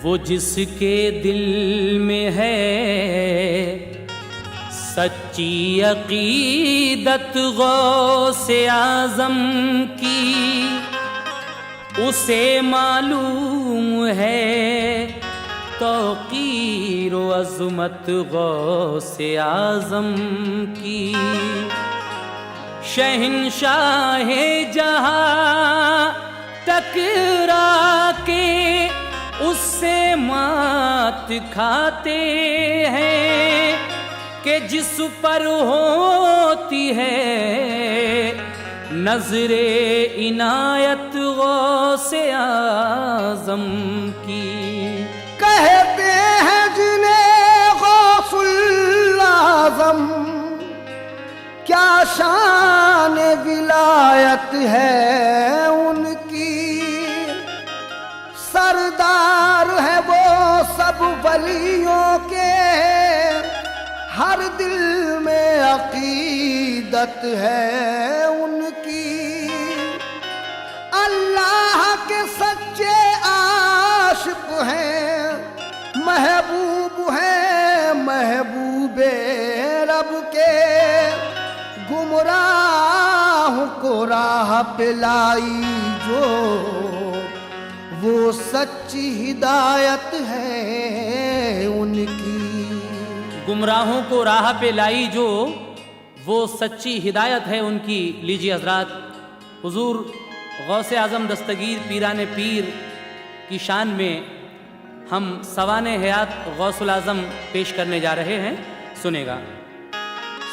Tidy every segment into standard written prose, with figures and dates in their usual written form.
वो जिसके दिल में है सच्ची अकीदत गौसे आज़म की, उसे मालूम है तौक़ीर व अज़मत गौसे आज़म की। शहंशाहे जहाँ टकरा के उससे मात खाते हैं कि जिस पर होती है नजरे इनायत गौसे आज़म की। कहते हैं जिन्हें गौसुल आज़म, क्या शान विलायत है उनकी। सरदार है वो सब वलियों के, हर दिल में अकीदत है उनकी। अल्लाह के सच्चे आशिक हैं, महबूब हैं महबूबे रब के। गुमराह को राह पे लाई जो, वो सच्ची हिदायत है उनकी। गुमराहों को राह पे लाई जो, वो सच्ची हिदायत है उनकी। लीजिए हजरात, हुजूर गौसे आज़म दस्तगीर पीराने पीर की शान में हम सवाने हयात गौसुल आज़म पेश करने जा रहे हैं। सुनेगा।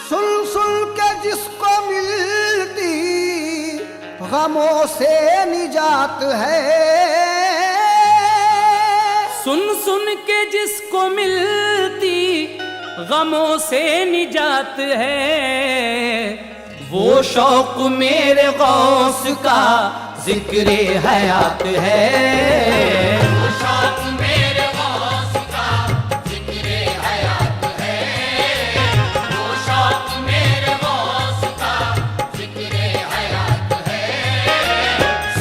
सुन सुन के जिसको मिलती गमों से निजात है, सुन सुन के जिसको मिलती गमों से निजात है, वो शौक मेरे गौस का जिक्र हयात है। वो शौक मेरे गौस का जिक्र हयात है। वो शौक मेरे गौस का जिक्र हयात है।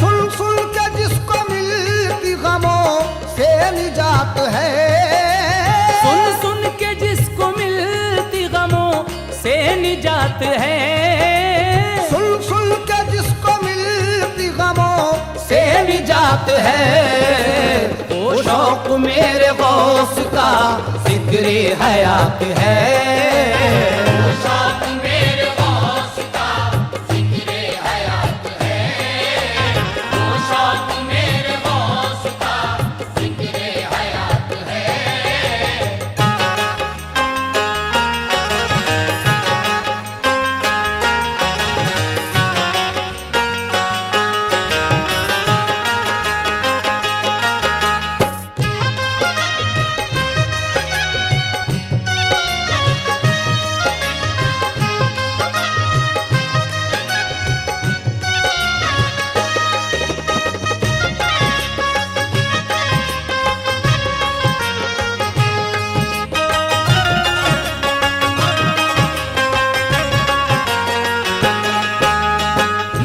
सुन सुन के जिसको मिलती गमों से निजात है, सुन सुन के जिसको मिलती गमों से निजात है। सुन सुन के जिसको मिलती गमों से निजात है। वो शौक मेरे गौस का जिक्र हयात है। वो शौक मेरे गौस का जिक्र हयात है। वो शौक मेरे गौस का जिक्र हयात है।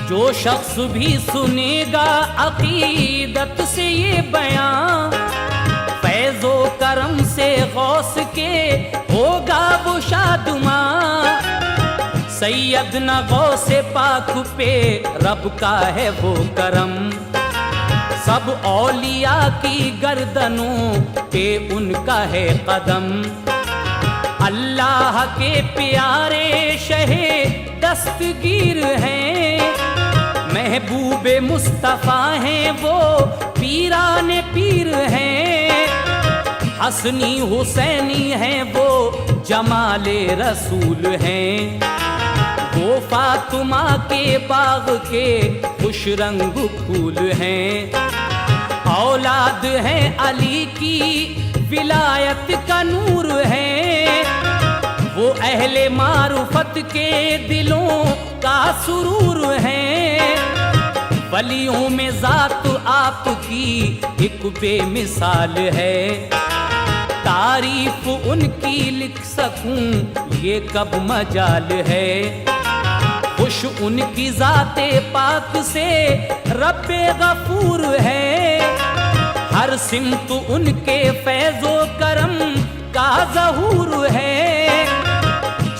जो शख्स भी सुनेगा अकीदत से ये बयां, फैज़ो करम से गौस के होगा वो शादुमां। सैयद न गौसे पाक पे रब का है वो करम, सब औलिया की गर्दनों पे उनका है कदम। अल्लाह के प्यारे शहे दस्तगीर हैं, महबूबे मुस्तफ़ा हैं वो पीराने पीर हैं। हसनी हुसैनी हैं वो जमाले रसूल हैं, वो फातिमा के बाग के खुश रंग फूल हैं। औलाद हैं अली की विलायत का नूर है, वो अहले मारुफत के दिलों का सुरूर है। वलियों में ज़ात आपकी एक बेमिसाल है, तारीफ उनकी लिख सकूं ये कब मजाल है। खुश उनकी ज़ाते पाक से रब्बे गफूर है, हर हर सिमत उनके फैजो करम का ज़हूर है।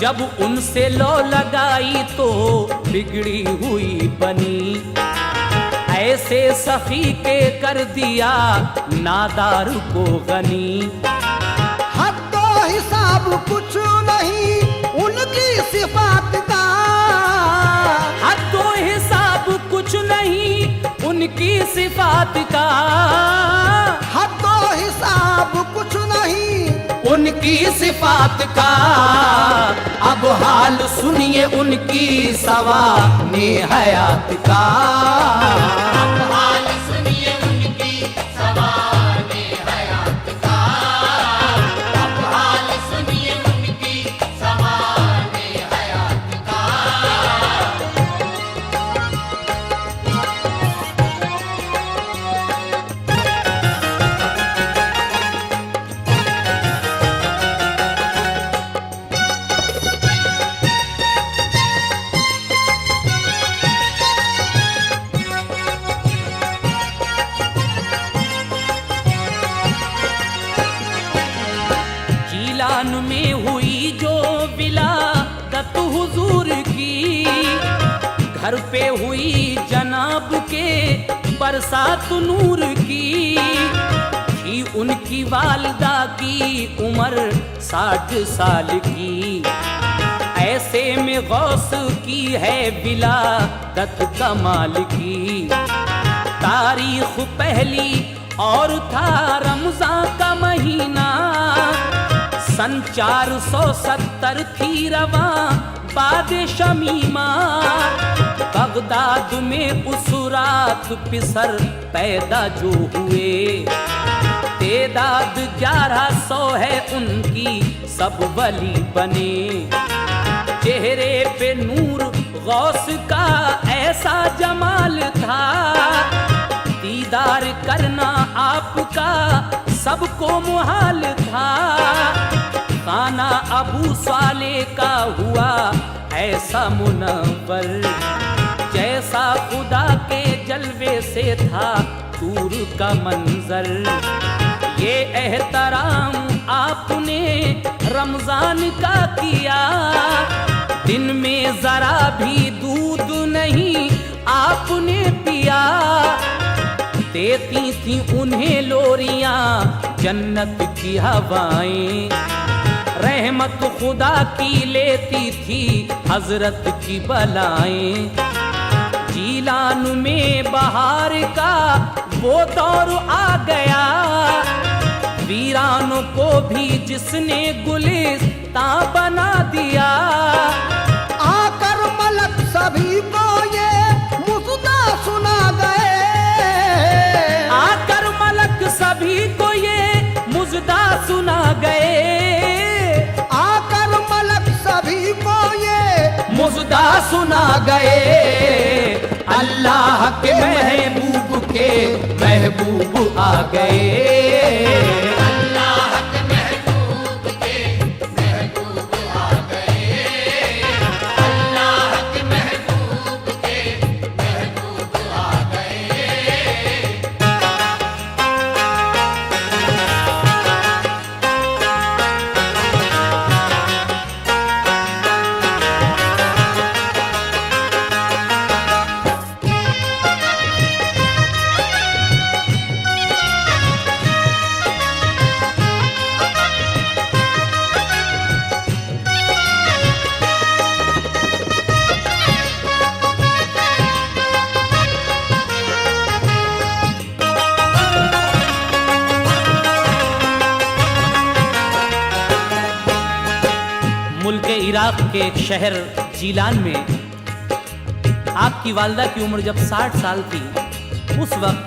जब उनसे लो लगाई तो बिगड़ी हुई बनी, ऐसे सखी के कर दिया नादार को गनी। हद्दो हिसाब कुछ नहीं उनकी सिफात का, हद्दो हिसाब कुछ नहीं उनकी सिफात का, हद्दो हिसाब कुछ नहीं उनकी सिफात का। अब हाल सुनिए उनकी सवाने हयात का। अब हाल सुनिए उनकी सवाने हयात का। अब हाल सुनिए उनकी सवाने हयात का। जीलान में हुई जो विलादत हुजूर की, घर पे हुई जनाब के बरसात नूर की। थी उनकी वालदा की उम्र 60 साल की, ऐसे में गौस की है विलादत कमाल की। तारीख पहली और था रमजान का महीना, सन 470 थी रवा बाद शमीमा। बगदाद में उस रात पिसर पैदा जो हुए, तेदाद 1100 है उनकी सब वली बने। चेहरे पे नूर गौस का ऐसा जमाल था, दीदार करना आपका सबको मुहाल था। खाना अबू साले का हुआ ऐसा मुनव्वर, जैसा खुदा के जलवे से था दूर का मंजर। ये एहतराम आपने रमजान का किया, दिन में जरा भी दूध नहीं आपने पिया। देती थी उन्हें लोरियां जन्नत की हवाएं, रहमत खुदा की लेती थी हजरत की बलाएं। जीलान में बहार का वो दौर आ गया, वीरानों को भी जिसने गुलिस्तां बना दिया। आकर मलक सभी को ये मुस्दा सुना गए, आकर मलक सभी को ये मुजदा सुना गए। आकर मलक सभी को ये मुजदा सुना गए। अल्लाह के महबूब आ गए। अल्लाह के महबूब के महबूब आ गए। अल्लाह के महबूब के महबूब आ गए। मुल्क इराक के एक शहर जीलान में आपकी वालदा की उम्र जब 60 साल थी, उस वक्त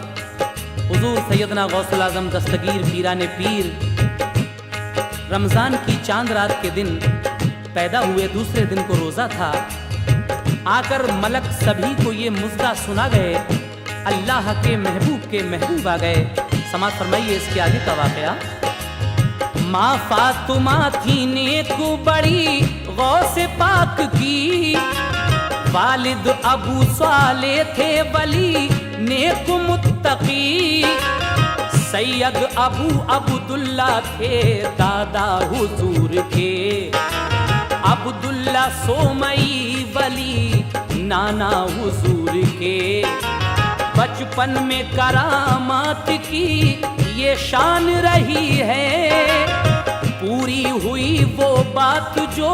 हुजूर सैयदना गौसुल आजम दस्तगीर पीराने पीर रमज़ान की चांद रात के दिन पैदा हुए। दूसरे दिन को रोज़ा था। आकर मलक सभी को ये मुस्दा सुना गए। अल्लाह के महबूब आ गए। समाज फरमाइए इसके आगे का वाक़या। माँ फातिमा थी नेक बड़ी गौसे पाक की, वालिद अबू साले थे वली नेक मुत्तकी। सैयद अबू अब्दुल्ला थे दादा हुजूर के, अब्दुल्ला सोमई वली नाना हुजूर के। बचपन में करामात की ये शान रही है, पूरी हुई वो बात जो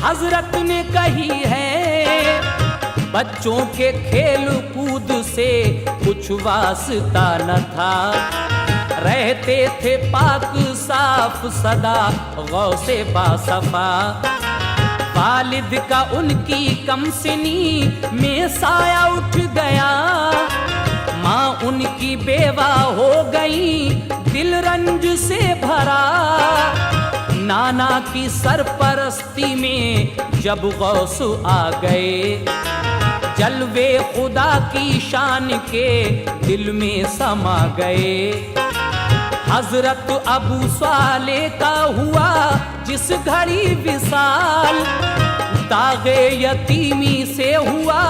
हजरत ने कही है। बच्चों के खेल कूद से कुछ वास्ता न था, रहते थे पाक साफ सदा गौसे बासफा। वालिद का उनकी कमसिनी में साया उठ गया, माँ उनकी बेवा हो गई दिल रंज से भरा। नाना की सरपरस्ती में जब गौस आ गए, जलवे खुदा की शान के दिल में समा गए। हजरत अबू साले का हुआ जिस घड़ी विसाल, दागे यतीमी से हुआ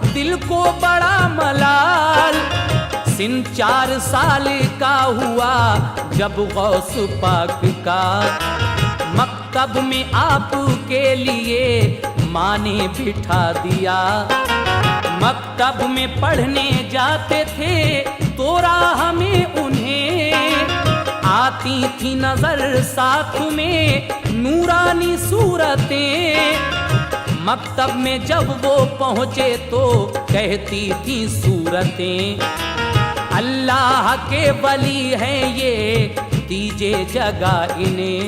दिल को बड़ा मलाल। सिन 4 साल का हुआ जब गौस पाक का, मकतब में आपके लिए माँ ने बिठा दिया। मकतब में पढ़ने जाते थे तो राह में उन्हें आती थी नजर साथ में नूरानी सूरतें। मकतब में जब वो पहुँचे तो कहती थी सूरतें, अल्लाह के वली हैं ये दीजिए जगह इन्हें।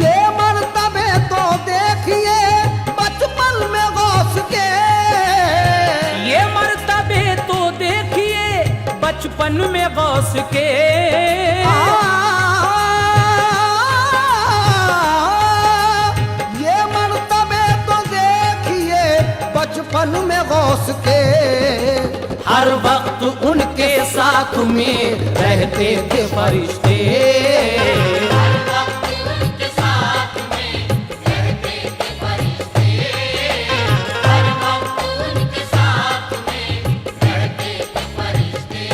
ये मर्तबे तो देखिए बचपन में गौस के, ये मर्तबे तो देखिए बचपन में गौस के। ये मर्तबे तो देखिए बचपन में गौस के। हर वक्त उनके साथ में रहते थे फरिश्ते, हर वक्त उनके साथ में रहते थे फरिश्ते, हर वक्त उनके साथ में रहते थे फरिश्ते।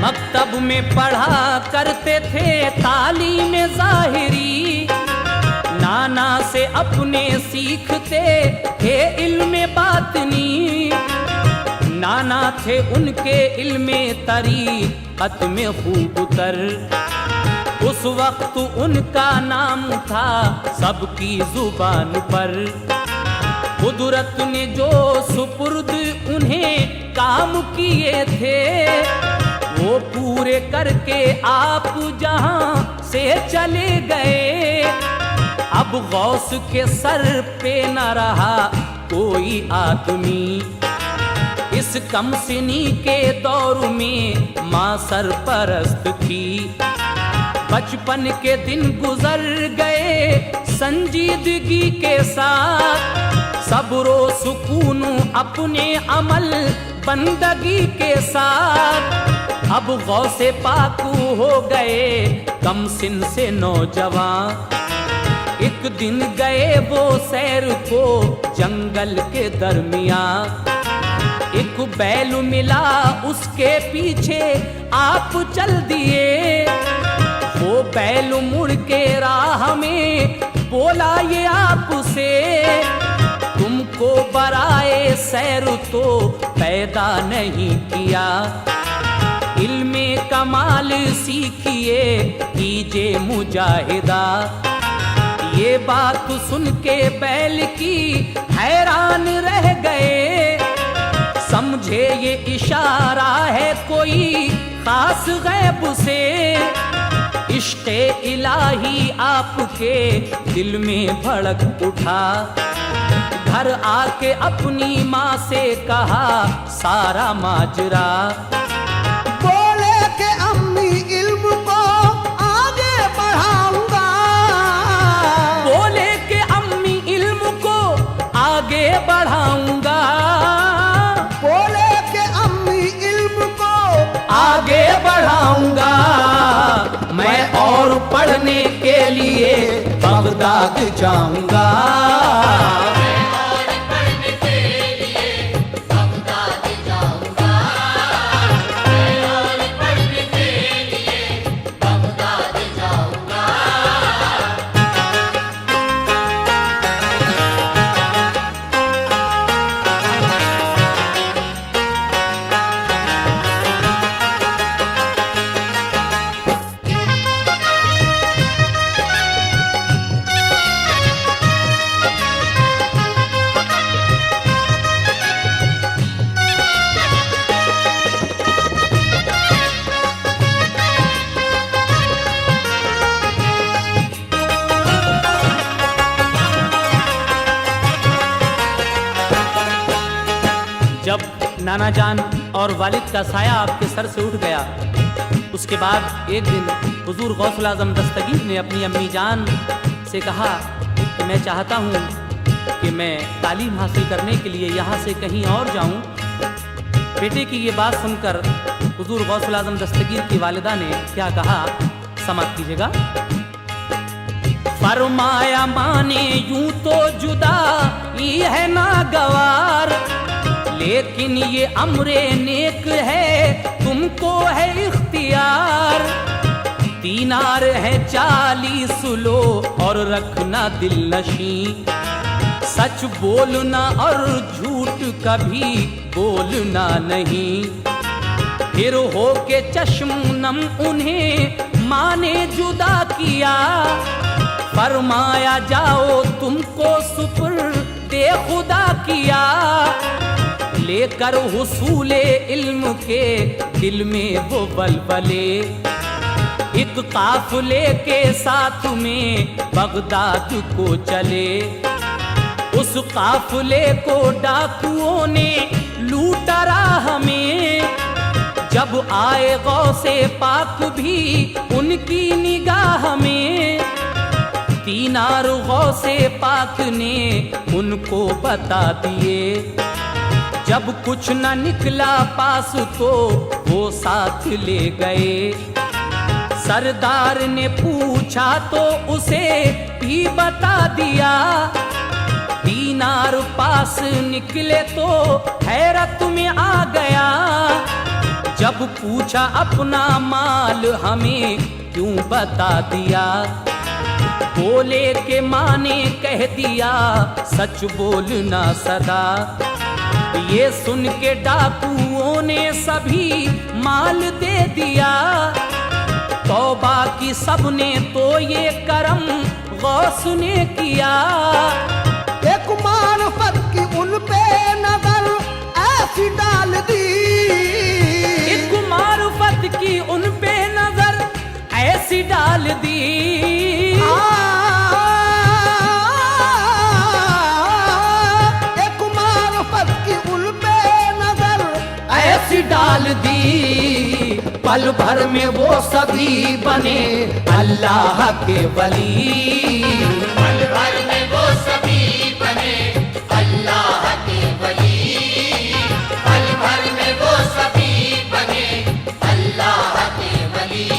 मकतब में पढ़ा करते थे तालीम ज़ाहिरी, नाना से अपने सीखते थे इल्म बातनी। नाना थे उनके इल्म तरीक़त में खूब तर, उस वक्त उनका नाम था सबकी जुबान पर। कुदरत ने जो सुपुर्द उन्हें काम किए थे, वो पूरे करके आप जहां से चले गए। अब गौस के सर पे न रहा कोई आदमी, इस कमसिनी के दौर में माँ सरपरस्त थी। बचपन के दिन गुजर गए संजीदगी के साथ, सब्रो सुकून अपने अमल बंदगी के साथ। अब गौसे पाकू हो गए कम सिन से नौजवान, एक दिन गए वो सैर को जंगल के दरमियान। एक बैल मिला उसके पीछे आप चल दिए, वो बैल मुड़ के राह में बोला ये आपसे, तुमको बराए सैर तो पैदा नहीं किया। इल्मे कमाल सीखिए कीजिए मुजाहिदा। ये बात सुन के बैल की हैरान रह गए, समझे ये इशारा है कोई खास गैब से। इश्क़े इलाही आपके दिल में भड़क उठा, घर आके अपनी माँ से कहा सारा माजरा। बोले के अम्मी इल्म को आगे बढ़ाऊंगा, बोले के लिए बगदाद जाऊंगा। और पढ़ने के लिए बगदाद जाऊंगा। मैं और पढ़ने के लिए बगदाद जाऊंगा। जब नाना जान और वालिद का साया आपके सर से उठ गया, उसके बाद एक दिन हुजूर गौसुल आज़म दस्तगीर ने अपनी अम्मी जान से कहा कि मैं चाहता हूँ कि मैं तालीम हासिल करने के लिए यहाँ से कहीं और जाऊँ। बेटे की ये बात सुनकर हुजूर गौसुल आज़म दस्तगीर की वालिदा ने क्या कहा, समाप्त कीजिएगा। फरमाया माने यूं तो जुदा ये है नागवार, लेकिन ये अमरे नेक है तुमको है इख्तियार। दीनार है 40 लो और रखना दिल नशी, सच बोलना और झूठ कभी बोलना नहीं। फिर हो के चश्म नम उन्हें माने जुदा किया, फरमाया जाओ तुमको सुपुर्दे खुदा किया। लेकर हुसूले इल्म के दिल में वो बलबले, एक काफिले के साथ में बगदाद को चले। उस काफिले को डाकुओं ने लूटा राह में, जब आए गौसे पाक भी उनकी निगाह में। दीनार गौसे पाक ने उनको बता दिए, जब कुछ न निकला पास तो वो साथ ले गए। सरदार ने पूछा तो उसे भी बता दिया, दीनार पास निकले तो हैरत में आ गया। जब पूछा अपना माल हमें क्यों बता दिया, बोले के माने कह दिया सच बोलना सदा। ये सुन के डाकुओं ने सभी माल दे दिया, तौबा की सबने तो ये करम गौस ने किया। एक मार्फत की उन पे नजर ऐसी डाल दी, एक मार्फत की उन पे नजर ऐसी डाल दी। एक मार्फत की उन पे नजर ऐसी डाल दी, पल भर में वो सभी बने अल्लाह के वली। पल भर में वो सभी बने अल्लाह के वली। पल भर में वो सभी बने अल्लाह के वली।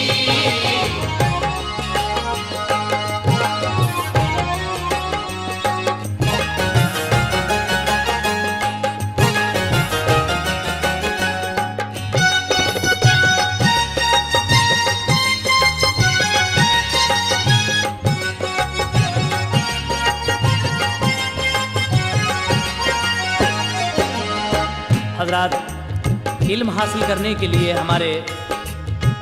हजरात, इल्म हासिल करने के लिए हमारे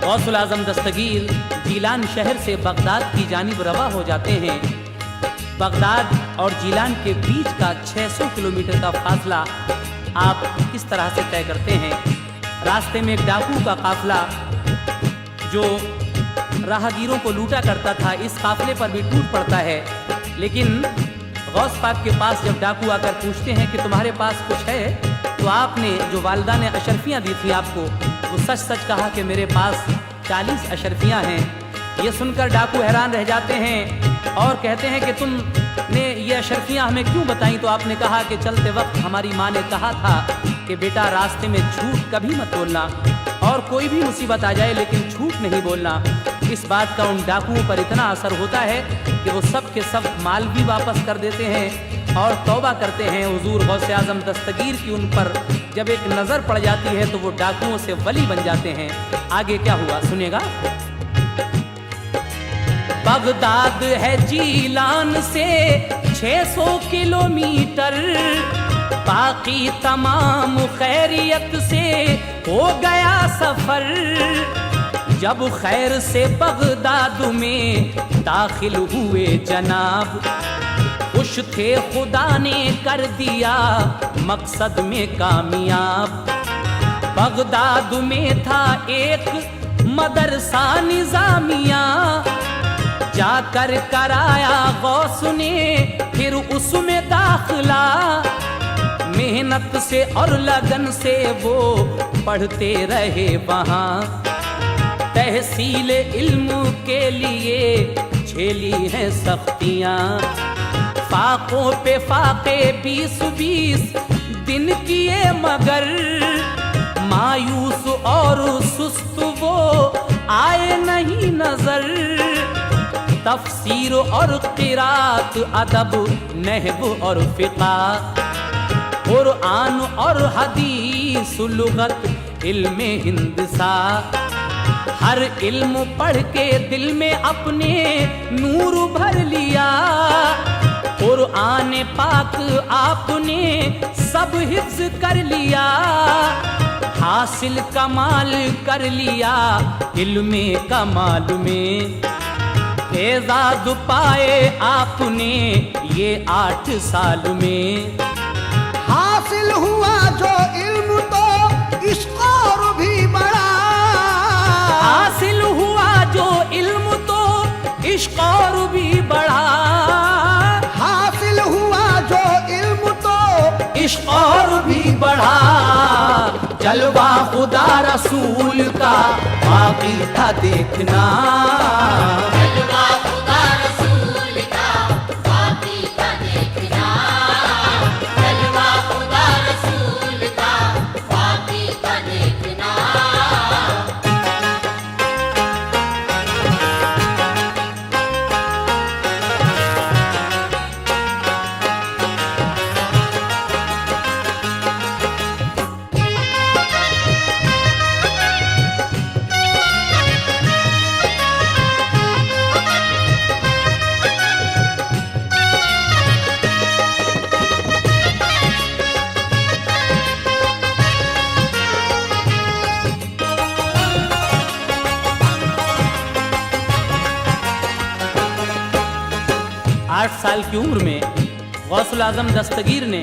गौसुल आज़म दस्तगीर जीलान शहर से बगदाद की जानिब रवा हो जाते हैं। बगदाद और जीलान के बीच का 600 किलोमीटर का फासला आप किस तरह से तय करते हैं। रास्ते में एक डाकू का काफिला जो राहगीरों को लूटा करता था, इस काफिले पर भी टूट पड़ता है। लेकिन गौस पाक के पास जब डाकू आकर पूछते हैं कि तुम्हारे पास कुछ है, तो आपने जो वालिदा ने अशरफियाँ दी थी आपको, वो सच सच कहा कि मेरे पास 40 अशरफियाँ हैं। ये सुनकर डाकू हैरान रह जाते हैं और कहते हैं कि तुमने ये अशरफियाँ हमें क्यों बताई। तो आपने कहा कि चलते वक्त हमारी माँ ने कहा था कि बेटा रास्ते में झूठ कभी मत बोलना, और कोई भी मुसीबत आ जाए लेकिन झूठ नहीं बोलना। इस बात का उन डाकुओं पर इतना असर होता है कि वो सब के सब माल भी वापस कर देते हैं और तौबा करते हैं। हुजूर गौसे आजम दस्तगीर की उन पर जब एक नज़र पड़ जाती है तो वो डाकुओं से वली बन जाते हैं। आगे क्या हुआ सुनेगा। बगदाद है जीलान से 600 किलोमीटर, बाकी तमाम खैरियत से हो गया सफर। जब खैर से बगदाद में दाखिल हुए जनाब, खुश थे खुदा ने कर दिया मकसद में कामयाब। बगदाद में था एक मदरसा निजामिया, जाकर कराया गौस ने फिर उसमें दाखिला। मेहनत से और लगन से वो पढ़ते रहे वहाँ, तहसील इल्म के लिए झेली हैं सख्तियाँ। फाकों पे फाके 20-20 दिन किए मगर, मायूस और सुस्त वो आए नहीं नजर। तफसीर और क़िरात, अदब, नहव और फ़िक़ा, क़ुरआन और हदीस, लुग़त, इल्म हिंदसा, हर इल्म पढ़ के दिल में अपने नूर भर लिया। क़ुरआन पाक आपने सब हिफ्ज़ कर लिया, हासिल कमाल कर लिया इल्मे कमाल में। एजाज़ पाए आपने ये 8 साल में। हासिल हुआ जो इल्म तो इश्क़ और भी बड़ा, हासिल हुआ जो इल्म तो इश्क़ और भी बड़ा। हासिल हुआ जो इल्म तो इश्क़ और भी बढ़ा। जलवा खुदा रसूल का बाकी था देखना, जलवा खुदा रसूल का बाकी का देखना, जलवा खुदा रसूल का बाकी का देखना। 8 साल की उम्र में गौसुल आज़म दस्तगीर ने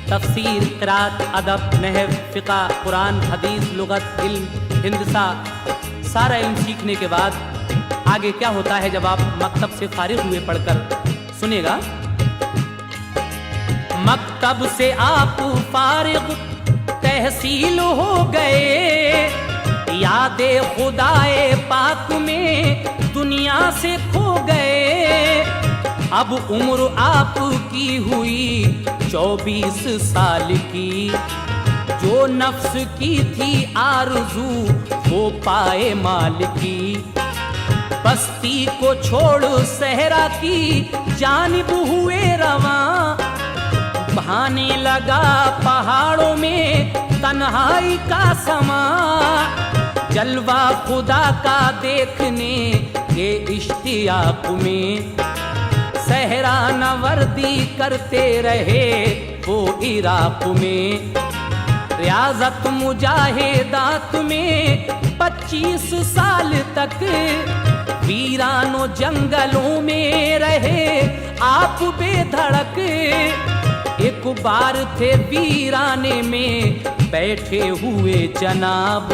तफसीर, क़िरात, अदब, नहव, फ़िक़ा, कुरान, हदीस, लुग़त, इल्म, हिंदसा सारा इल्म सीखने के बाद आगे क्या होता है जब आप मकतब से फारिग हुए पढ़कर सुनेगा। मकतब से आप फारिग तहसील हो गए, यादे खुदाए पाक में दुनिया से खो गए। अब उम्र आपकी हुई 24 साल की, जो नफ्स की थी आरज़ू वो पाए माल की। बस्ती को छोड़ सहरा की जानिब हुए रवां, बहाने लगा पहाड़ों में तन्हाई का समा। जलवा खुदा का देखने के इश्तियाक में सहरा नवर्दी करते रहे वो इराक में। रियाजत मुजाहिदात में 25 साल तक वीरानों जंगलों में रहे आप बेधड़क। एक बार थे वीराने में बैठे हुए जनाब,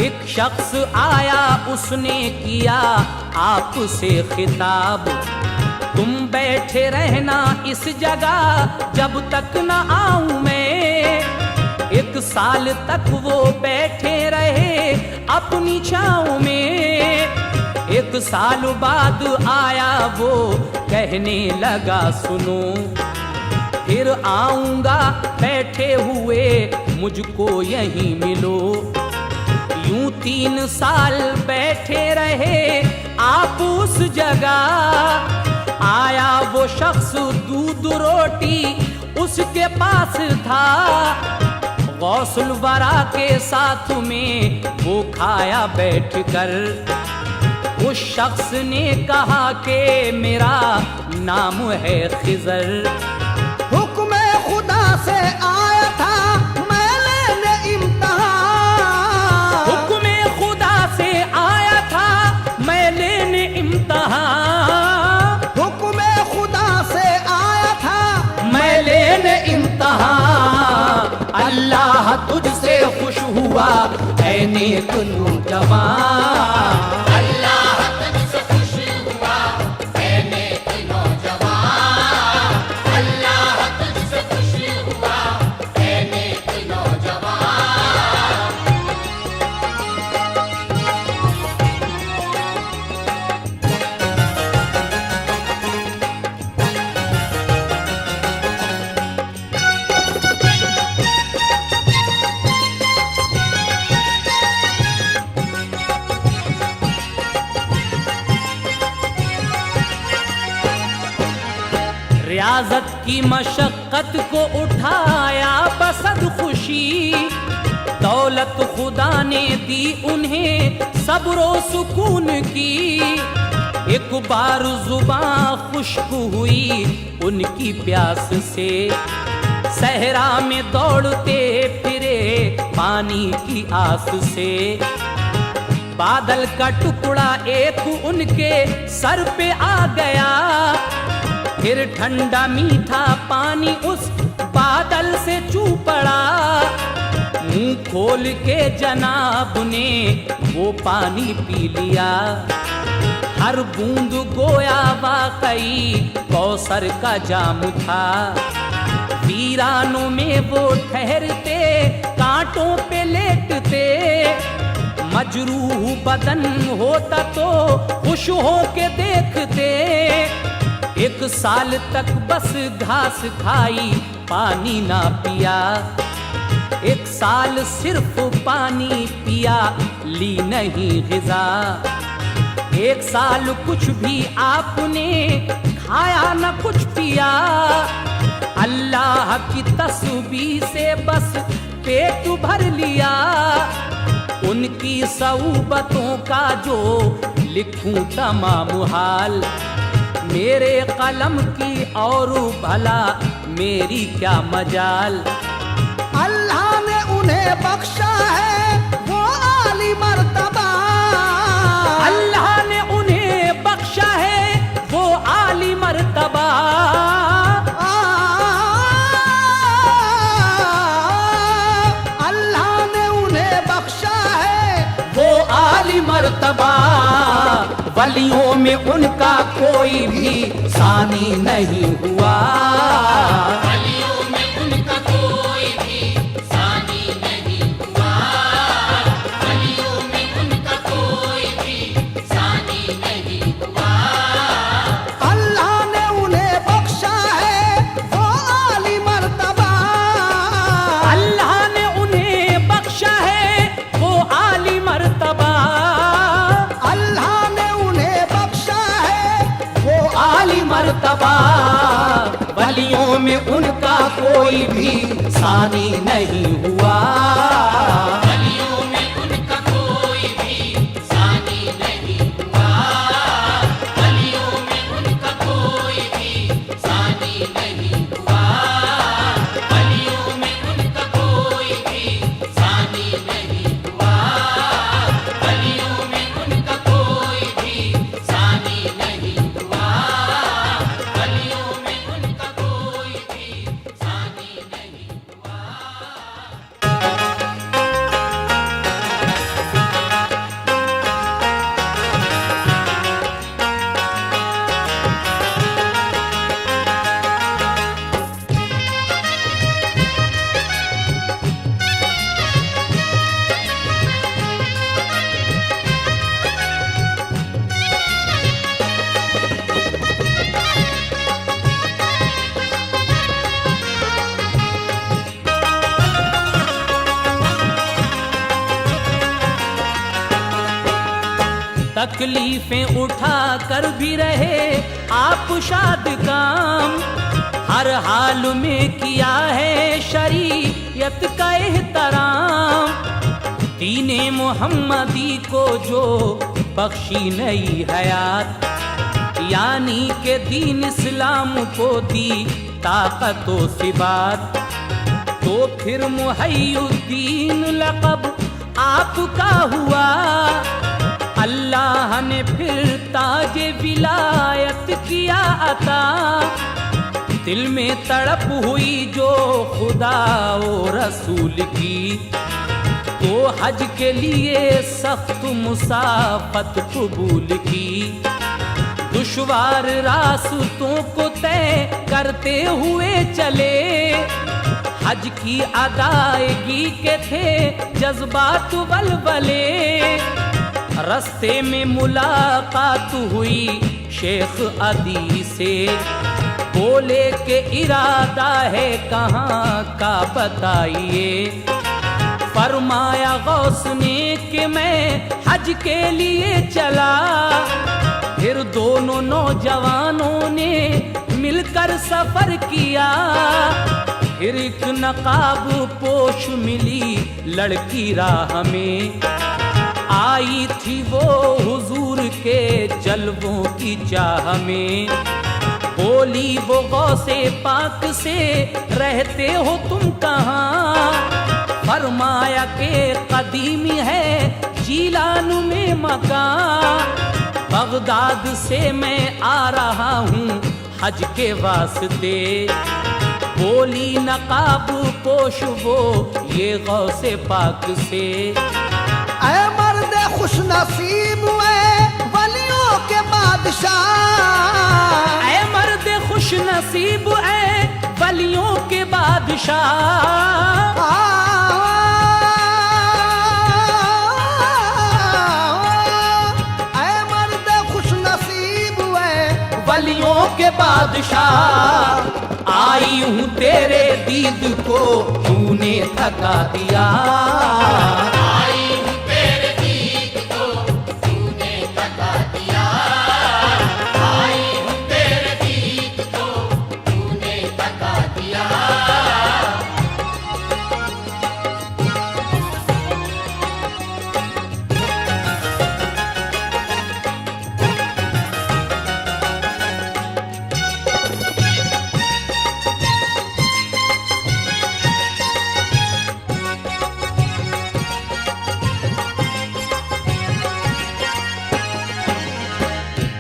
एक शख्स आया उसने किया आपसे खिताब। तुम बैठे रहना इस जगह जब तक न आऊं मैं। 1 साल तक वो बैठे रहे अपनी छाँव में। 1 साल बाद आया वो कहने लगा सुनो, फिर आऊंगा बैठे हुए मुझको यहीं मिलो। यूं 3 साल बैठे रहे आप उस जगह। आया वो शख्स दूध रोटी उसके पास था, गौसुल वरा के साथ में वो खाया बैठकर। उस शख्स ने कहा कि मेरा नाम है खिजर। हुक्म खुदा से आया था मैं लेने इम्तिहान। हुक्म खुदा से आया था मैं लेने इम्तिहान। हुक्म खुदा से आया था मैं लेने इम्तिहान। अल्लाह तुझसे खुश हुआ ऐ नेक नौजवान। अल्लाह तुझसे खुश हुआ ऐ नेक नौजवान। अल्लाह तुझसे खुश हुआ ऐ नेक नौजवान। रियाजत की मशक्कत को उठाया बसद खुशी, दौलत खुदा ने दी उन्हें सब्र व सुकून की। एक बार जुबां खुश्क हुई उनकी प्यास से, सहरा में दौड़ते फिरे पानी की आस से। बादल का टुकड़ा एक उनके सर पे आ गया, फिर ठंडा मीठा पानी उस बादल से चू पड़ा। मुंह खोल के जनाब ने वो पानी पी लिया, हर बूंद गोया वाकई कौसर का जाम था। वीरानों में वो ठहरते कांटों पे लेटते, मजरूह बदन होता तो खुश हो के देखते। 1 साल तक बस घास खाई पानी ना पिया, 1 साल सिर्फ पानी पिया ली नहीं ग़िज़ा। 1 साल कुछ भी आपने खाया न कुछ पिया, अल्लाह की तस्बीह से बस पेट भर लिया। उनकी सऊबतों का जो लिखूं तमाम हाल, मेरे कलम की और भला मेरी क्या मजाल। अल्लाह ने उन्हें बख्शा है वो आली मर्तबा। अल्लाह ने उन्हें बख्शा है वो आली मर्तबा। अल्लाह ने उन्हें बख्शा है वो आली मर्तबा। वलियों में उनका कोई भी सानी नहीं हुआ। वलियों में उनका कोई भी सानी नहीं हुआ। वलियों में उनका कोई भी सानी नहीं हुआ। अल्लाह ने उन्हें बख्शा है वो आली मर्तबा। अल्लाह ने उन्हें बख्शा है वो आली मर्तबा। अल्लाह ने उन्हें बख्शा है वो आली मर्तबा। वलियों में उनका कोई भी सानी नहीं हुआ। वलियों में उनका कोई भी सानी नहीं हुआ। वलियों में उनका कोई भी सानी नहीं हुआ। वलियों में उनका कोई भी सानी नहीं हुआ। वलियों में उनका कोई भी सानी नहीं हुआ। वलियों में उनका कोई भी सानी नहीं हुआ। तकलीफें उठा कर भी रहे आप शाद काम, हर हाल में किया है शरीयत का एहतराम। दीने मोहम्मदी को जो बख्शी नई हयात, यानी के दीन इस्लाम को दी ताकत व सिबात, तो फिर मुहय्युद्दीन लक़ब आपका हुआ। अल्लाह ने फिर ताजे विलायत किया अता, दिल में तड़प हुई जो खुदा और रसूल की, तो हज के लिए सख्त मुसाफत कबूल की। दुश्वार रास्तों को तय करते हुए चले, हज की अदायगी के थे जज्बात वलवले। रस्ते में मुलाकात हुई शेख अदी से, बोले के इरादा है कहाँ का बताइए। फरमाया गौस ने कि मैं हज के लिए चला। फिर दोनों नौजवानों ने मिलकर सफर किया। फिर एक नकाब पोश मिली लड़की राह में, आई थी वो हुजूर के जलवों की चाह में। बोली वो गौसे पाक से रहते हो तुम कहाँ? फरमाया के कदीमी है जीलान में मकान। बगदाद से मैं आ रहा हूँ हज के वास्ते। बोली नकाब पोश वो ये गौसे पाक से। ऐ मर्द खुश नसीब वलियों के बादशाह, ऐ मर्द खुश नसीब ऐ वलियों के बादशाह। ऐ मर्द खुश नसीब वलियों के बादशाह, आई हूँ तेरे दीद को तूने थका दिया। आई हूँ तेरे दीद को तूने थका दिया। आई हूँ तेरे दीद को तूने थका दिया।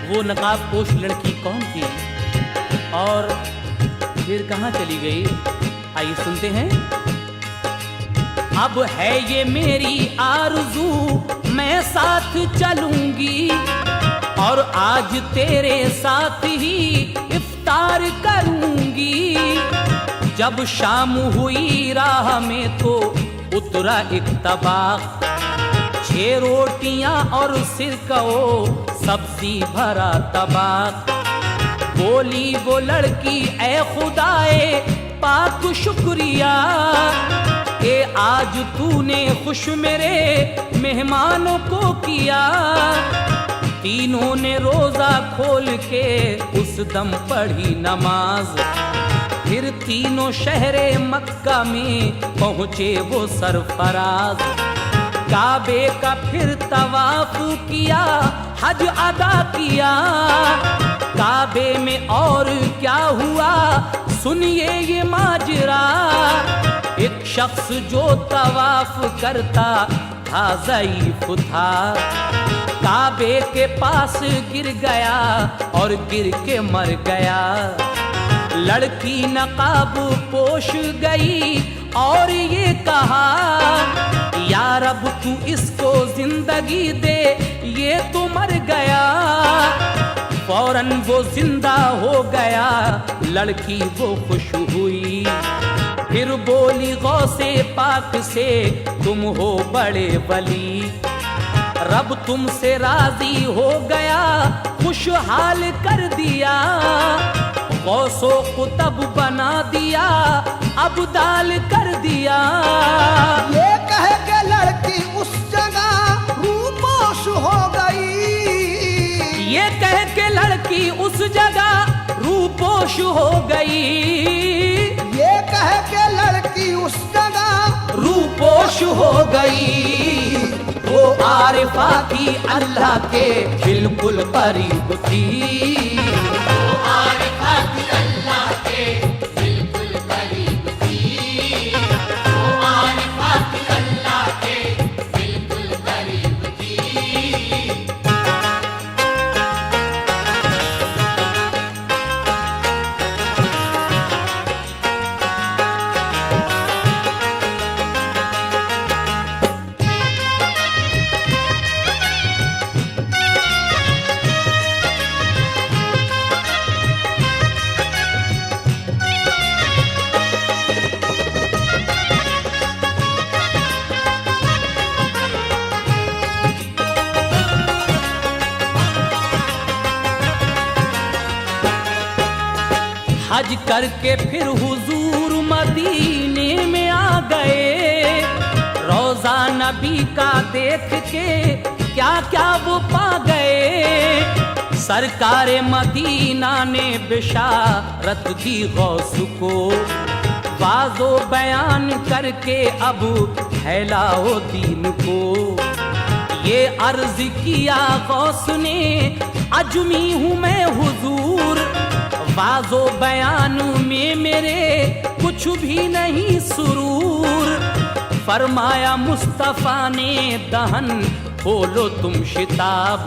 वो नकाब पोश लड़की कौन थी और फिर कहाँ चली गई? आइए सुनते हैं। अब है ये मेरी आरज़ू मैं साथ चलूंगी, और आज तेरे साथ ही इफ्तार करूंगी। जब शाम हुई राह में तो उतरा एक तबाख, 6 रोटियां और सिरका सब्जी भरा तबाक। बोली वो लड़की ऐ खुदाए पाक शुक्रिया कि आज तूने खुश मेरे मेहमानों को किया। तीनों ने रोजा खोल के उस दम पढ़ी नमाज। फिर तीनों शहरे मक्का में पहुँचे वो सरफराज। काबे का फिर तवाफ किया, हज अदा किया। काबे में और क्या हुआ सुनिए ये माजरा। एक शख्स जो तवाफ करता था ज़ईफ था, काबे के पास गिर गया और गिर के मर गया। लड़की नकाब पोश गई और ये कहा, या रब तू इसको जिंदगी दे, ये तो मर गया। फौरन वो जिंदा हो गया, लड़की वो खुश हुई। फिर बोली गौसे पाक से तुम हो बड़े वली, रब तुमसे राजी हो गया, खुशहाल कर दिया। गौसो कुतब बना दिया, अब्दाल कर दिया। ये कह के लड़की उस जगह रूपोश हो गई। रूपोश हो गई। ये कह के लड़की उस जगह रूपोश हो गई। वो आरिफा थी अल्लाह के बिल्कुल करीब थी। वो आरिफा थी अल्लाह के बिल्कुल करीब थी। वो आरिफा थी अल्लाह के बिल्कुल करीब थी। हज करके फिर हुजूर मदीने में आ गए। रोजा नबी का देख के क्या क्या वो पा गए। सरकार मदीना ने बिशारत दी गौस को, वाजो बयान करके अब फैलाओ दीन को। ये अर्ज किया गौस ने, अजमी हूँ मैं हुजूर, वाजो बयान में मेरे कुछ भी नहीं सुरूर। फरमाया मुस्तफा ने, दहन खोलो तुम शिताब।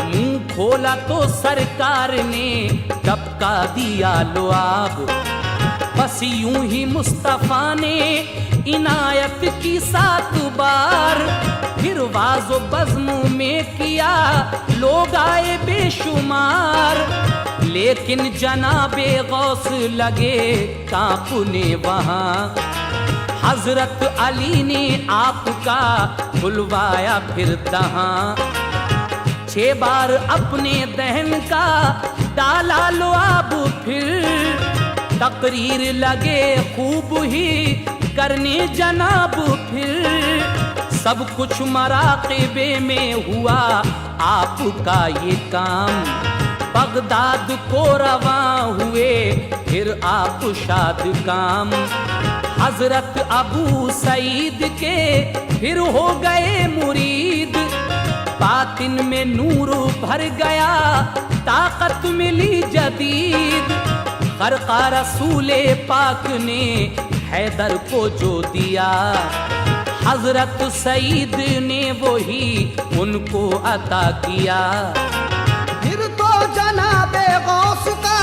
मुंह खोला तो सरकार ने टपका दिया लुआब। बस यूं ही मुस्तफा ने इनायत की 7 बार। फिर वाजो बज़्म में किया लोग आए बेशुमार। लेकिन जनाबे गौस लगे कांपने वहां। हजरत अली ने आपका बुलवाया फिर दहां। 6 बार अपने दहन का डाला लुआब। फिर तकरीर लगे खूब ही करने जनाब। फिर सब कुछ मराक़िबे में हुआ आपका ये काम। बगदाद को रवां हुए फिर आप शाद काम। हजरत अबू सईद के फिर हो गए मुरीद। बातिन में नूर भर गया, ताकत मिली जदीद। खरका रसूले पाक ने हैदर को जो दिया, हजरत सईद ने वही उनको अता किया। फिर तो जनाबे गौस का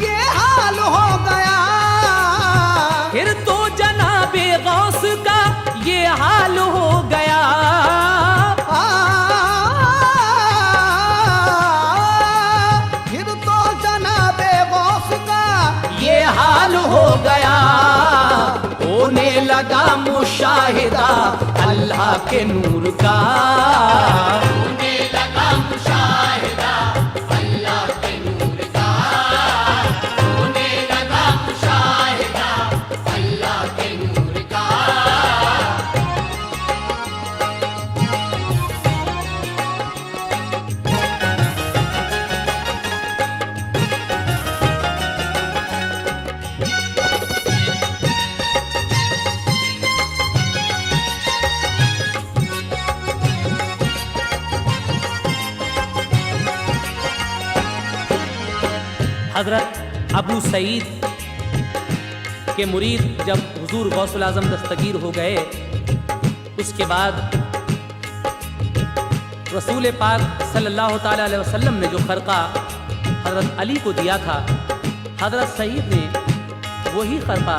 ये हाल हो गया। फिर तो जनाबे गौस का ये हाल हो गया। फिर तो जनाबे गौस का ये हाल हो गया। होने लगा मुशाहिदा अल्लाह के नूर का। होने लगा मुशाहिदा अल्लाह के नूर का। होने लगा मुशाहिदा अल्लाह के नूर का। हजरत अबू सईद के मुरीद जब हुजूर गौसुल आज़म दस्तगीर हो गए, उसके बाद रसूल पाक सल्लल्लाहु ताला अलैहि वसल्लम ने जो खरका हजरत अली को दिया था, हजरत सईद ने वही खरका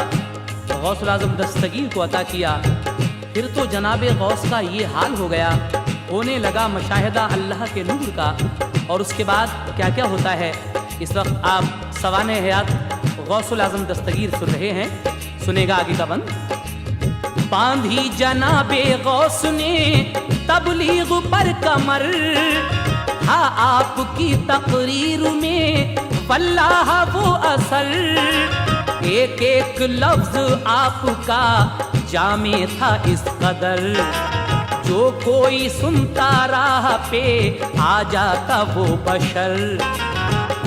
गौसुल आज़म दस्तगीर को अता किया। फिर तो जनाबे गौस का ये हाल हो गया। होने लगा मुशाहिदा अल्लाह के नूर का। और उसके बाद क्या क्या होता है, इस वक्त आप सवाने हयात गौसुल आज़म दस्तगीर सुन रहे हैं। सुनेगा आगे का बंद। बांधी जनाबे गौस ने तबलीग पर कमर, था आपकी तकरीर में वल्लाह वो असर। एक एक लफ्ज आपका जामे था इस कदर, जो कोई सुनता राह पे आ जाता वो बशर।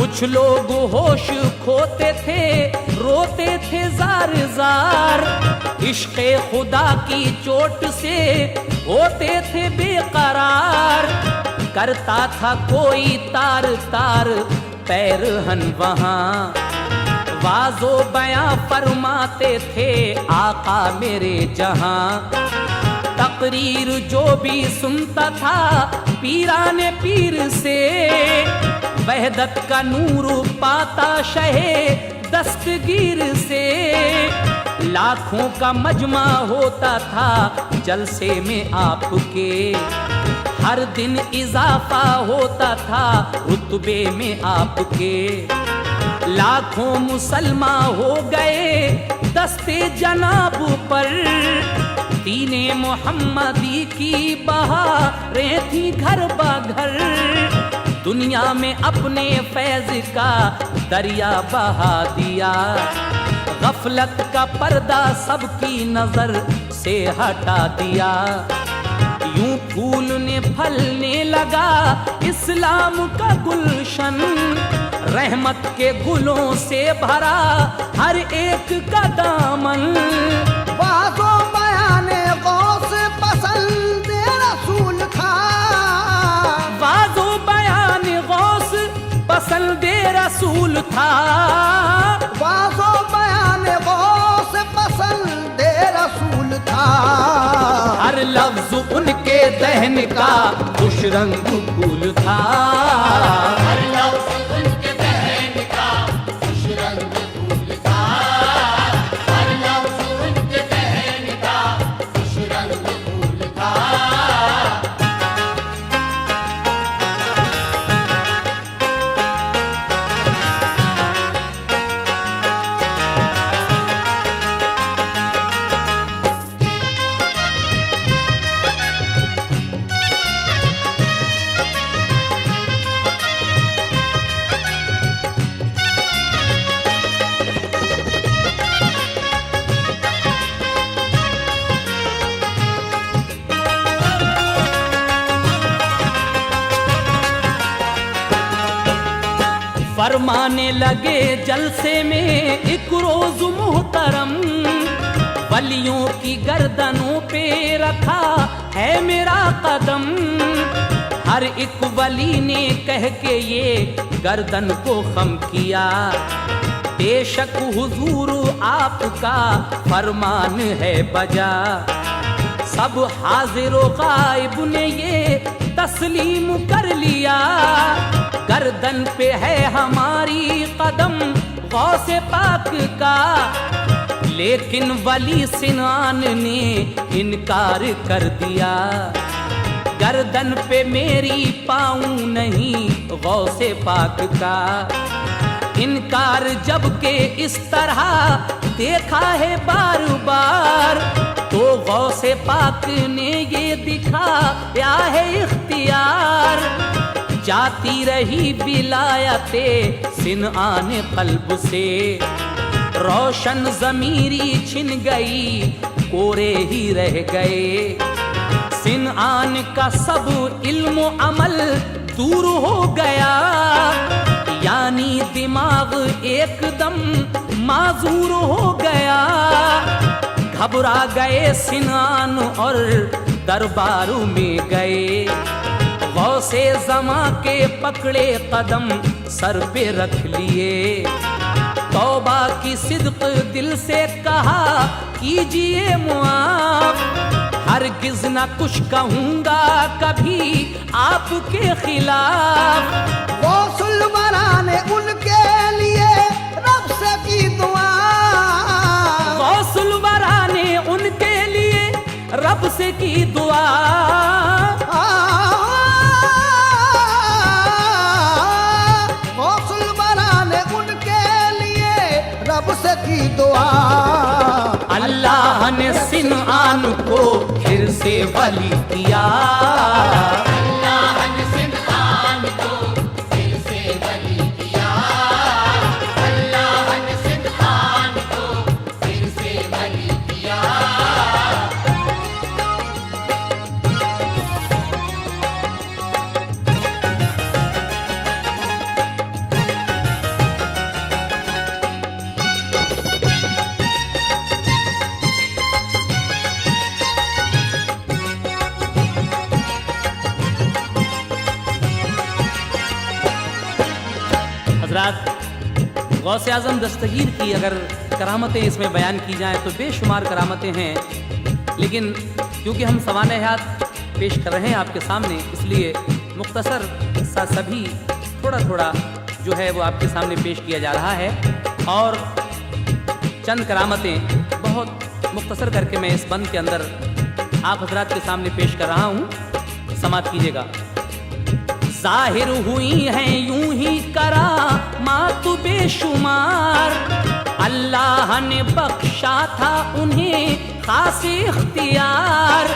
कुछ लोग होश खोते थे, रोते थे जार जार, इश्क़े खुदा की चोट से होते थे बेकरार। करता था कोई तार तार पैरहन वहाँ, वाजो बयां फरमाते थे आका मेरे जहां। तकरीर जो भी सुनता था पीराने पीर से, वहदत का नूर पाता शहे दस्तगीर से। लाखों का मजमा होता था जलसे में आपके, हर दिन इजाफा होता था रुतबे में आपके। लाखों मुसलमान हो गए दस्ते जनाब पर, दीने मोहम्मदी की बहारें थी घर बाघर। दुनिया में अपने फैज का दरिया बहा दिया, गफलत का पर्दा सबकी नजर से हटा दिया। यूं फूलने फलने लगा इस्लाम का गुलशन, रहमत के गुलों से भरा हर एक का दामन। बाज़ो बयाने गौस पसंद रसूल था, बाज़ो बयाने गौस पसंद रसूल था, बाज़ो बयाने गौस पसंद रसूल था। हर लफ्ज उनके दहन का खुश रंग फूल था। हर लफ्ज़ उनके दहन का खुश रंग फूल था। हर लफ्ज़ उनके दहन का खुश रंग फूल था। फरमाने लगे जलसे में एक रोज मुहतरम, वलियों की गर्दनों पे रखा है मेरा कदम। हर एक वली ने कह के ये गर्दन को खम किया, बेशक हुजूर आपका फरमान है बजा। सब हाजिर व गायब ने ये तस्लीम कर लिया, गर्दन पे है हमारी कदम गौसे पाक का। लेकिन वली सिनान ने इनकार कर दिया, गर्दन पे मेरी पाऊं नहीं गौसे पाक का। इनकार जब के इस तरह देखा है बार बार, तो गौसे पाक ने ये दिखाया है इख्तियार। जाती रही विलायते सिनआन कल्ब से, रोशन ज़मीरी छिन गई कोरे ही रह गए। सिनआन का सब इल्म अमल दूर हो गया, यानी दिमाग एकदम माजूर हो गया। घबरा गए सिनआन और दरबारों में गए, गौसे ज़मा के पकड़े कदम सर पे रख लिए। तौबा की सिद्क दिल से कहा कीजिए मुआफ, हरगिज़ न कुछ कहूँगा कभी आपके खिलाफ। गौसुल वरा ने उनके लिए रब से की दुआ, गौसुल वरा ने उनके लिए रब से की दुआ। गौसुल वरा ने उनके लिए रब से की दुआ। अल्लाह ने सिनआन को फिर से वली किया, अल्लाह ने सिनआन को फिर से वली किया। अल्लाह ने सिनआन को फिर से वली किया। हजरात, गौसे आज़म दस्तगीर की अगर करामतें इसमें बयान की जाएं तो बेशुमार करामतें हैं, लेकिन क्योंकि हम सवाने हयात पेश कर रहे हैं आपके सामने, इसलिए मुख्तसर सा सभी थोड़ा थोड़ा जो है वो आपके सामने पेश किया जा रहा है। और चंद करामतें बहुत मुख्तसर करके मैं इस बंद के अंदर आप हजरात के सामने पेश कर रहा हूँ, समात कीजिएगा। जाहिर हुई हैं यूं ही करामात बेशुमार, अल्लाह ने बख्शा था उन्हें खास इख्तियार,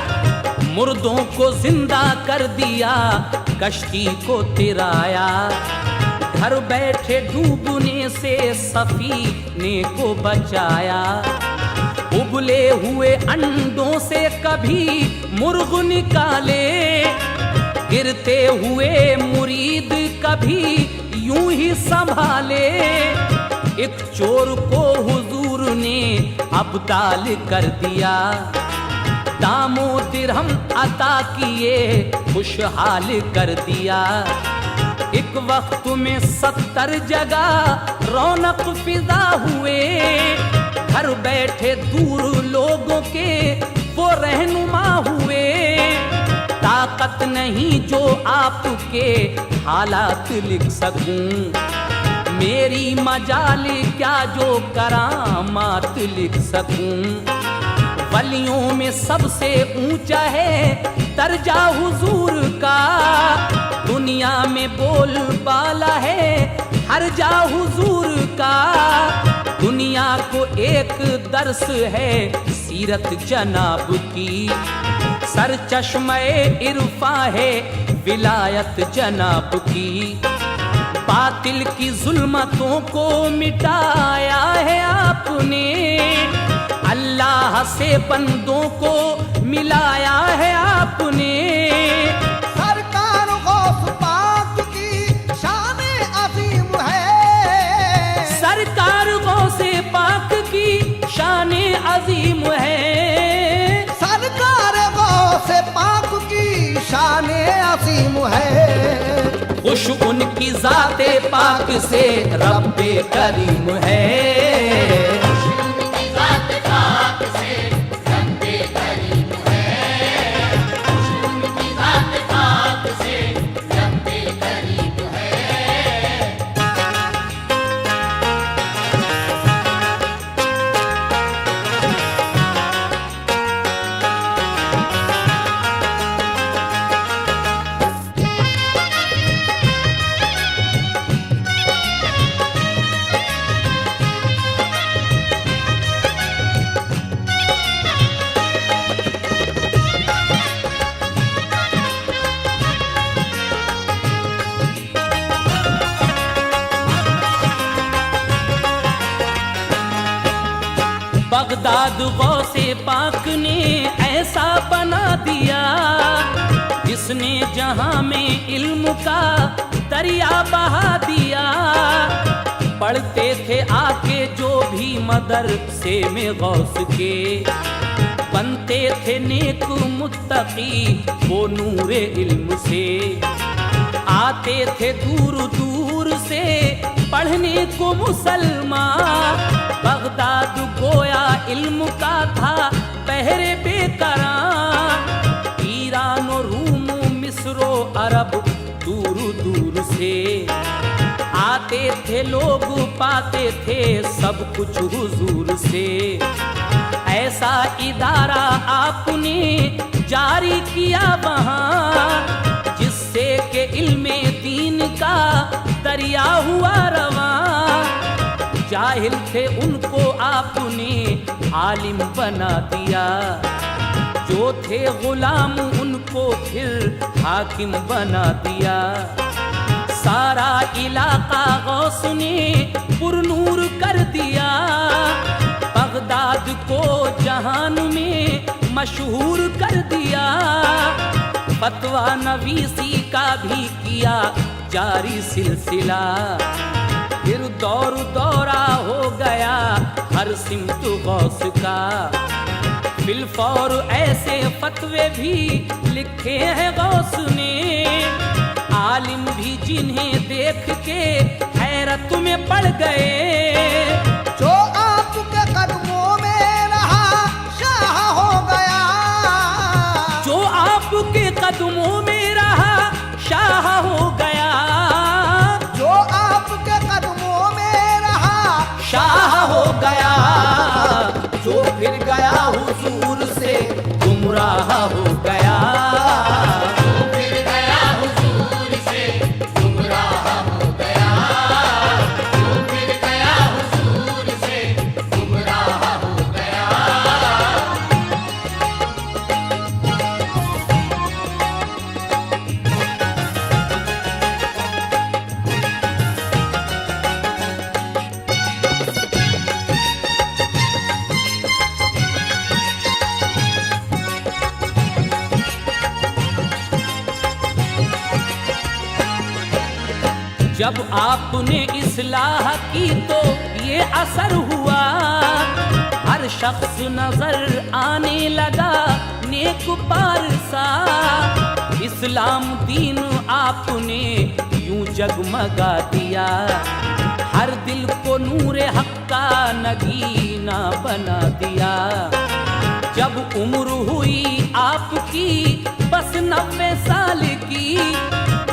मुर्दों को जिंदा कर दिया, कश्ती को तिराया, घर बैठे डूबने से सफीने को बचाया, उबले हुए अंडों से कभी मुर्ग निकाले, गिरते हुए मुरीद कभी यूं ही संभाले, एक चोर को हुजूर ने अब्दाल कर दिया, दामो दिरहम अता किए खुशहाल कर दिया, एक वक्त में 70 जगह रौनक फिजा हुए, घर बैठे दूर लोगों के वो रहनुमा हुए, ताकत नहीं जो आपके हालात लिख सकूं, मेरी मजाली क्या जो करामात लिख सकूं, वलियों में सबसे ऊंचा है दर्जा हुजूर का, दुनिया में बोल बाला है हर जा हुजूर का, दुनिया को एक दर्स है सीरत जनाब की, सर चश्मे इरफा है विलायत जनाब की, बातिल की जुल्मतों को मिटाया है आपने, अल्लाह से बंदों को मिलाया है आपने, सरकार गौस पाक की शान अजीम है, सरकार गौसे पाक की शान अजीम है, सरकार गौस पाक की शान अजीम है, खुश उनकी जाते पाक से रब्बे करीम है, बगदाद गौसे पाक ने ऐसा बना दिया, जिसने जहां में इल्म का दरिया बहा दिया, पढ़ते थे आके जो भी मदरसे में गौस के, बनते थे नेक मुत्तकी वो नूरे इल्म से, आते थे दूर दूर से पढ़ने को मुसलमान, बगदाद गोया इल्म का था पहरे बेकरार, ईरान और रूम मिस्रो अरब दूर दूर से आते थे लोग, पाते थे सब कुछ हुजूर से, ऐसा इदारा आपने जारी किया वहाँ, जिससे के इल्मे दीन का दरिया हुआ रवां, जाहिल थे उनको आपने आलिम बना दिया, जो थे गुलाम उनको फिर हाकिम बना दिया, सारा इलाका गौस ने पुरनूर कर दिया, बगदाद को जहान में मशहूर कर दिया, फतवा नवीसी का भी किया जारी सिलसिला, फिर दौर दौरा हो गया हर सिमत गौस का, बिलफौर ऐसे फतवे भी लिखे हैं गौस ने, आलिम भी जिन्हें देख के हैरत में पड़ गए। जो आपके कदमों में रहा शाह हो गया, जो आपके कदमों में रहा शाह हो गया, जो आपके कदमों में रहा शाह हो गया। जो फिर गया हुजूर से गुमराह हो गया। फिर गया हुजूर से गुमराह हो गया, फिर गया हुजूर से गुमराह हो गया। जब आपने इस्लाह की तो ये असर हुआ, हर शख्स नजर आने लगा नेक पारसा। इस्लाम दीन आपने यूं जगमगा दिया, हर दिल को नूरे हक का नगीना बना दिया। जब उम्र हुई आपकी बस 90 साल की,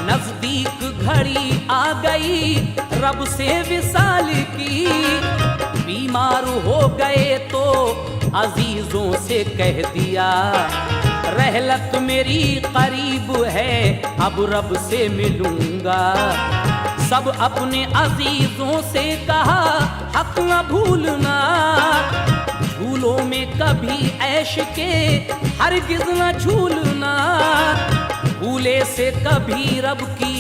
नजदीक घड़ी आ गई रब से विसाल की। बीमार हो गए तो अजीजों से कह दिया, रहलत मेरी करीब है अब रब से मिलूंगा। सब अपने अजीजों से कहा हक न भूलना, झूलों में कभी ऐश के हरगिज न झूलना। भूले से कभी रब की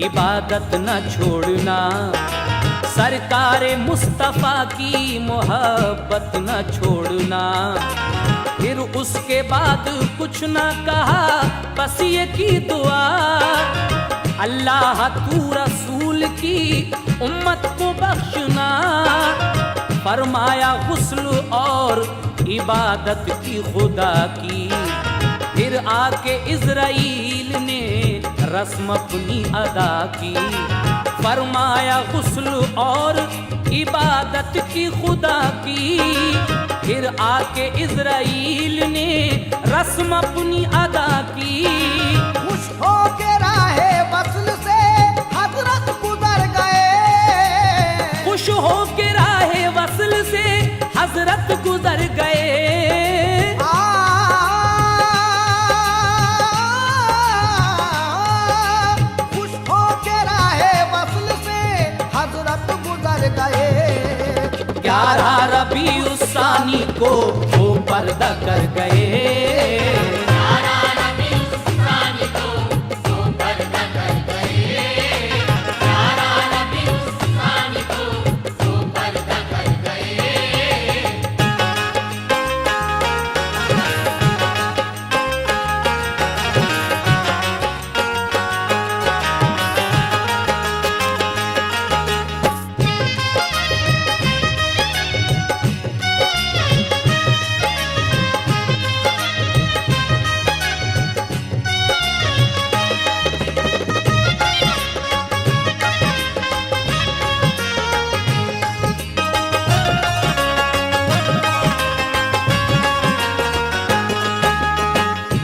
इबादत न छोड़ना, सरकार मुस्तफा की मोहब्बत न छोड़ना। फिर उसके बाद कुछ न कहा बस ये की दुआ, अल्लाह तू रसूल की उम्मत को बख्शना। फरमाया गुस्ल और इबादत की खुदा की, फिर आके इज़राइल ने रस्म अपनी अदा की। फरमाया गुस्ल और इबादत की खुदा की, फिर आके इज़राइल ने रस्म अपनी अदा की। खुश हो के राहे वस्ल से हजरत गुजर गए, खुश हो के राहे वस्ल से हजरत गुजर गए। खुश हो के राहे वस्ल से हजरत गुजर गए। 11 रबीउस्सानी को वो पर्दा कर गए।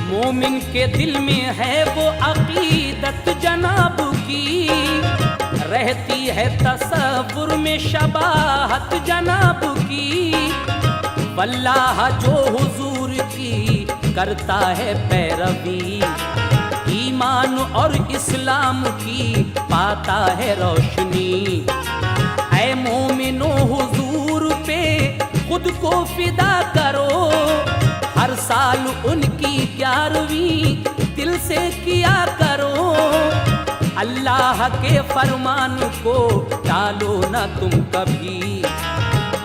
मोमिन के दिल में है वो अकीदत जनाब की, रहती है तसव्वुर में शबाहत जनाब की। वल्लाह जो हुजूर की करता है पैरवी, ईमान और इस्लाम की पाता है रोशनी। ऐ मोमिनो हुजूर पे खुद को फिदा करो, हर साल उनकी 11वीं दिल से किया करो। अल्लाह के फरमान को टालो ना तुम कभी,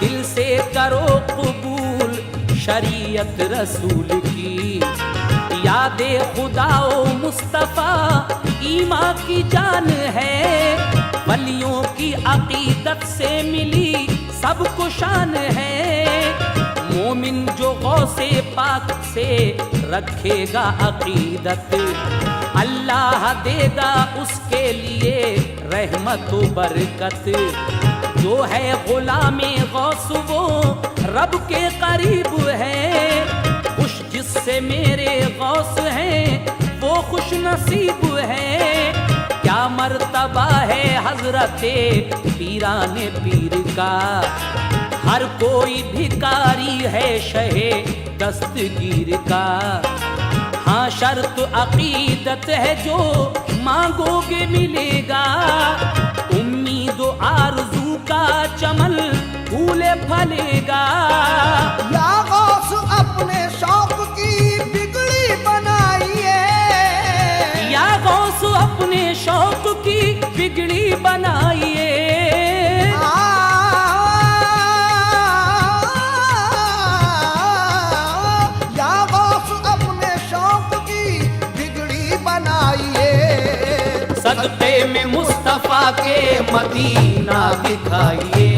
दिल से करो कबूल शरीयत रसूल की। यादे खुदाओ मुस्तफ़ा ईमा की जान है, वलियों की अकीदत से मिली सबको शान है। मोमिन जो गौसे पाक से रखेगा अकीदत, अल्लाह देगा उसके लिए रहमत व बरकत। जो है गुलामे गौस वो रब के करीब है, खुश जिससे मेरे गौस हैं वो खुश नसीब है। क्या मर्तबा है हजरते पीराने पीर का, हर कोई भिकारी है शहे दस्तगीर का। हाँ शर्त अकीदत है जो मांगोगे मिलेगा, उम्मीद आरज़ू का चमन फूले फलेगा। या गौस अपने शौक की बिगड़ी बनाइए, या गौस अपने शौक की बिगड़ी बनाइए। या गौस अपने शौक की बिगड़ी बनाइए। सदक़े में मुस्तफ़ा के मदीना दिखाइए।